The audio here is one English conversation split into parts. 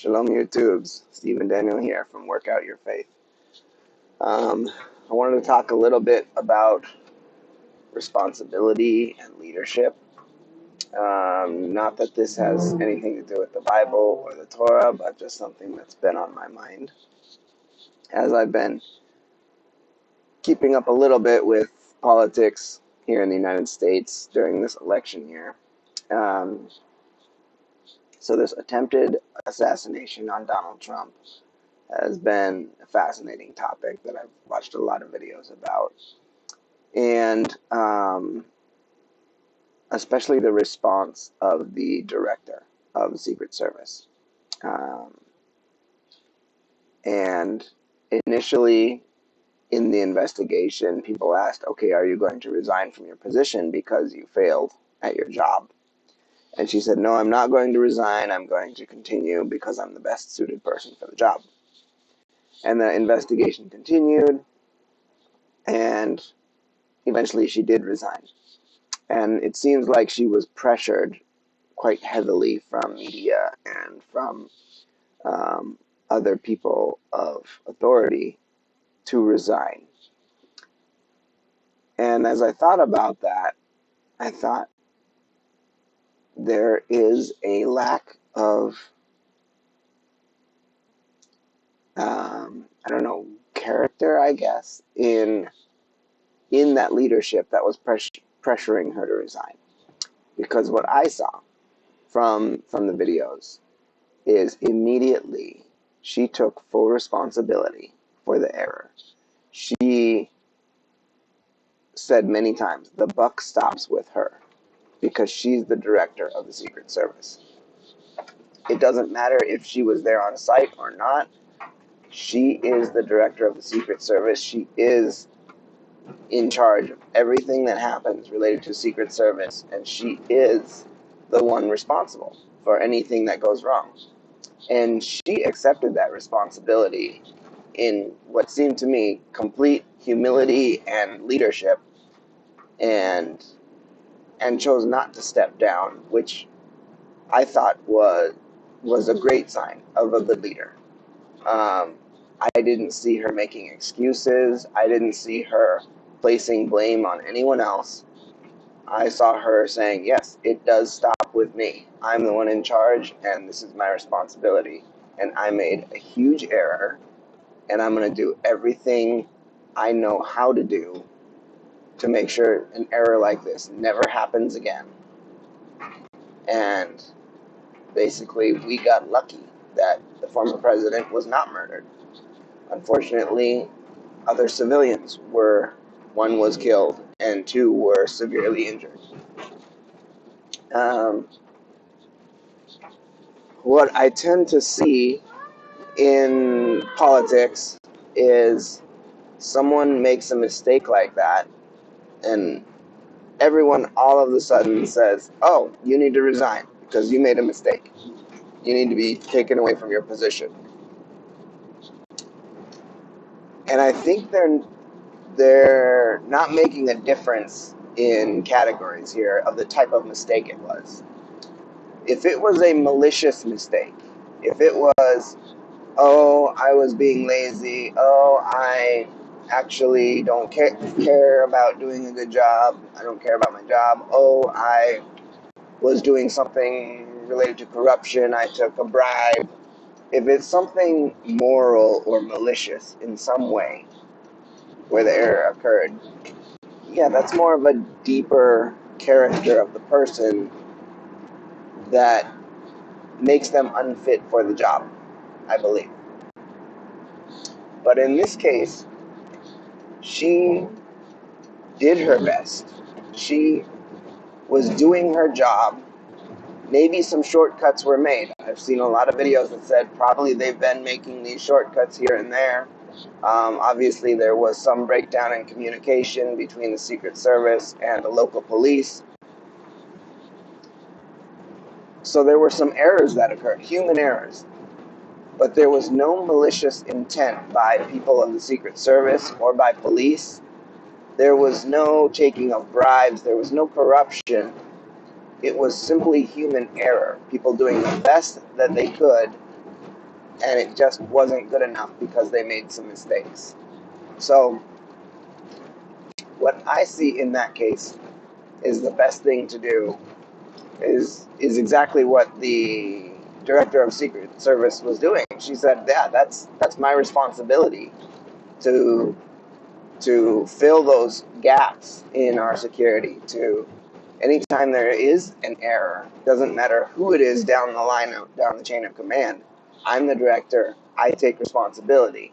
Shalom YouTubes, Stephen Daniel here from Work Out Your Faith. I wanted to talk a little bit about responsibility and leadership. Not that this has anything to do with the Bible or the Torah, but just something that's been on my mind as I've been keeping up a little bit with politics here in the United States during this election year. So this attempted assassination on Donald Trump has been a fascinating topic that I've watched a lot of videos about. And especially the response of the director of the Secret Service. And initially in the investigation, people asked, okay, are you going to resign from your position because you failed at your job? And she said, no, I'm not going to resign. I'm going to continue because I'm the best suited person for the job. And the investigation continued, and eventually she did resign. And it seems like she was pressured quite heavily from media and from other people of authority to resign. And as I thought about that, I thought there is a lack of, character, I guess, in that leadership that was pressuring her to resign. Because what I saw from the videos is immediately she took full responsibility for the error. She said many times, the buck stops with her because she's the director of the Secret Service. It doesn't matter if she was there on site or not. She is the director of the Secret Service. She is in charge of everything that happens related to Secret Service, and she is the one responsible for anything that goes wrong. And she accepted that responsibility in what seemed to me complete humility and leadership, and chose not to step down, which I thought was a great sign of a good leader. I didn't see her making excuses. I didn't see her placing blame on anyone else. I saw her saying, yes, it does stop with me. I'm the one in charge, and this is my responsibility. And I made a huge error, and I'm going to do everything I know how to do to make sure an error like this never happens again. And basically, we got lucky that the former president was not murdered. Unfortunately, other civilians one was killed and two were severely injured. What I tend to see in politics is someone makes a mistake like that, and everyone all of a sudden says, oh, you need to resign because you made a mistake. You need to be taken away from your position. And I think they're not making a difference in categories here of the type of mistake it was. If it was a malicious mistake, if it was, oh, I was being lazy, oh, I actually don't care about doing a good job, I don't care about my job, oh, I was doing something related to corruption, I took a bribe. If it's something moral or malicious in some way where the error occurred, yeah, that's more of a deeper character of the person that makes them unfit for the job, I believe. But in this case, she did her best. She was doing her job. Maybe some shortcuts were made. I've seen a lot of videos that said probably they've been making these shortcuts here and there. Obviously, there was some breakdown in communication between the Secret Service and the local police. So there were some errors that occurred, human errors. But there was no malicious intent by people of the Secret Service or by police. There was no taking of bribes. There was no corruption. It was simply human error. People doing the best that they could and it just wasn't good enough because they made some mistakes. So what I see in that case is the best thing to do is exactly what the director of Secret Service was doing. She said, "Yeah, that's my responsibility to fill those gaps in our security. To anytime there is an error, doesn't matter who it is down the line, down the chain of command. I'm the director. I take responsibility,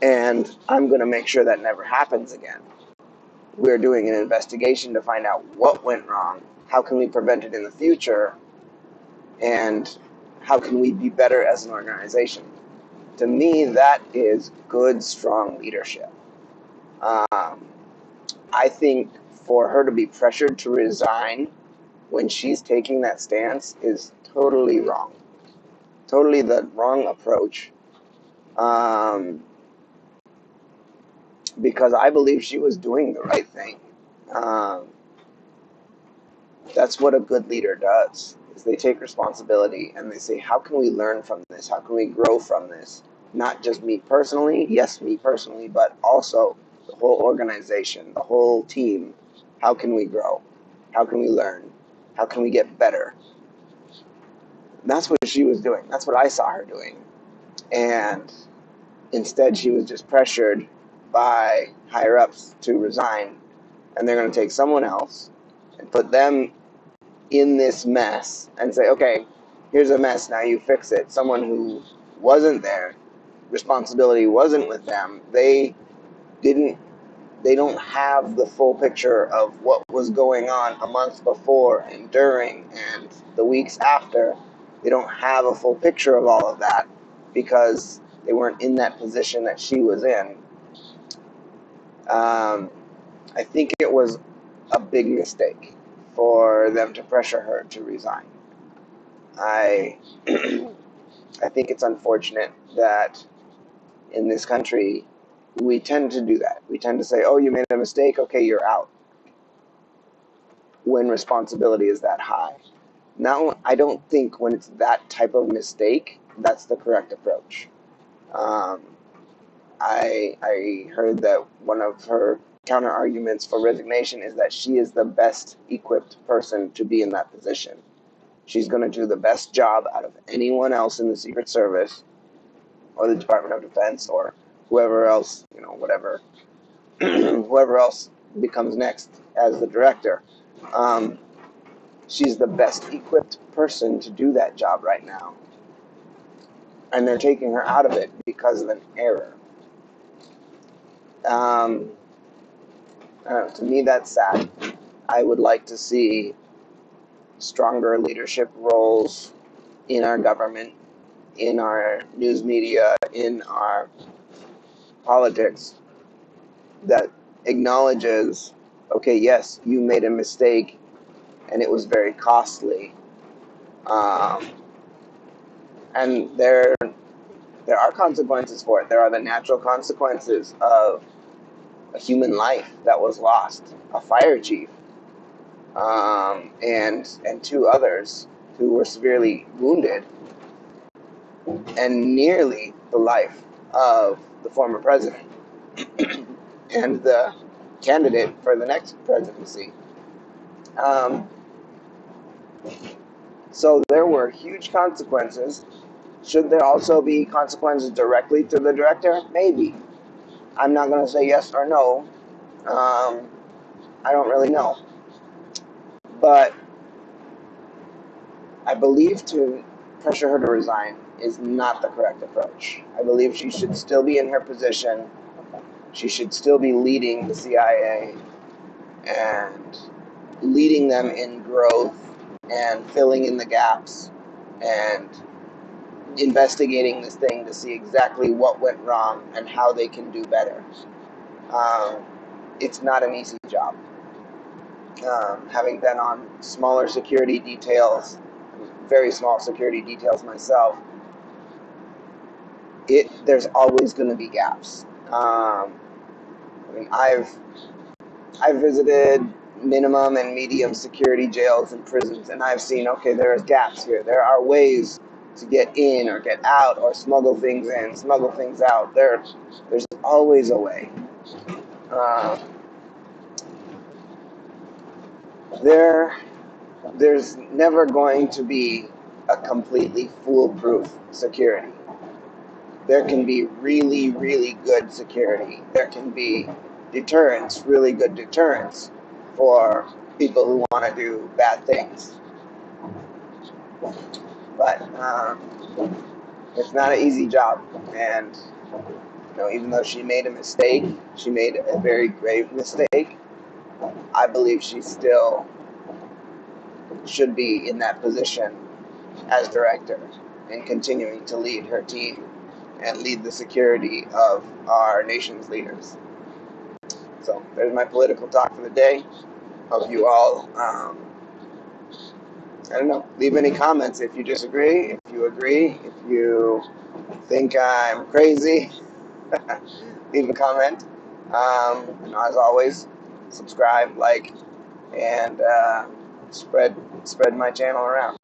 and I'm going to make sure that never happens again. We're doing an investigation to find out what went wrong. How can we prevent it in the future? And how can we be better as an organization?" To me, that is good, strong leadership. Um, I think for her to be pressured to resign when she's taking that stance is totally wrong. Totally the wrong approach. Um, because I believe she was doing the right thing. Um, that's what a good leader does, is they take responsibility and they say, how can we learn from this? How can we grow from this? Not just me personally, yes, me personally, but also the whole organization, the whole team. How can we grow? How can we learn? How can we get better? That's what she was doing. That's what I saw her doing. And instead, she was just pressured by higher ups to resign. And they're going to take someone else and put them in this mess and say, okay, here's a mess, now you fix it. Someone who wasn't there, responsibility wasn't with them. They don't have the full picture of what was going on a month before and during and the weeks after. They don't have a full picture of all of that because they weren't in that position that she was in. I think it was a big mistake for them to pressure her to resign. I I think it's unfortunate that in this country we tend to do that. We tend to say, "Oh, you made a mistake. Okay, you're out." When responsibility is that high. Now, I don't think when it's that type of mistake, that's the correct approach. Um, I heard that one of her counter arguments for resignation is that she is the best equipped person to be in that position. She's going to do the best job out of anyone else in the Secret Service or the Department of Defense or whoever else, whatever, whoever else becomes next as the director. Um, she's the best equipped person to do that job right now. And they're taking her out of it because of an error. Um, to me, that's sad. I would like to see stronger leadership roles in our government, in our news media, in our politics that acknowledges, okay, yes, you made a mistake and it was very costly. Um, and there are consequences for it. There are the natural consequences of a human life that was lost, a fire chief, and two others who were severely wounded, and nearly the life of the former president and the candidate for the next presidency. Um, so there were huge consequences. Should there also be consequences directly to the director? Maybe. I'm not going to say yes or no. I don't really know. But I believe to pressure her to resign is not the correct approach. I believe she should still be in her position. She should still be leading the CIA and leading them in growth and filling in the gaps and investigating this thing to see exactly what went wrong and how they can do better. Um, it's not an easy job. Having been on smaller security details, very small security details myself, there's always going to be gaps. I've visited minimum and medium security jails and prisons, and I've seen, okay, there are gaps here. There are ways to get in or get out or smuggle things in, smuggle things out. There's always a way. Uh, there's never going to be a completely foolproof security. There can be really, really good security. There can be deterrence, really good deterrence for people who want to do bad things. But it's not an easy job. And even though she made a mistake, she made a very grave mistake, I believe she still should be in that position as director and continuing to lead her team and lead the security of our nation's leaders. So there's my political talk for the day. Hope you all, leave any comments if you disagree, if you agree, if you think I'm crazy, leave a comment. As always, subscribe, like, and spread my channel around.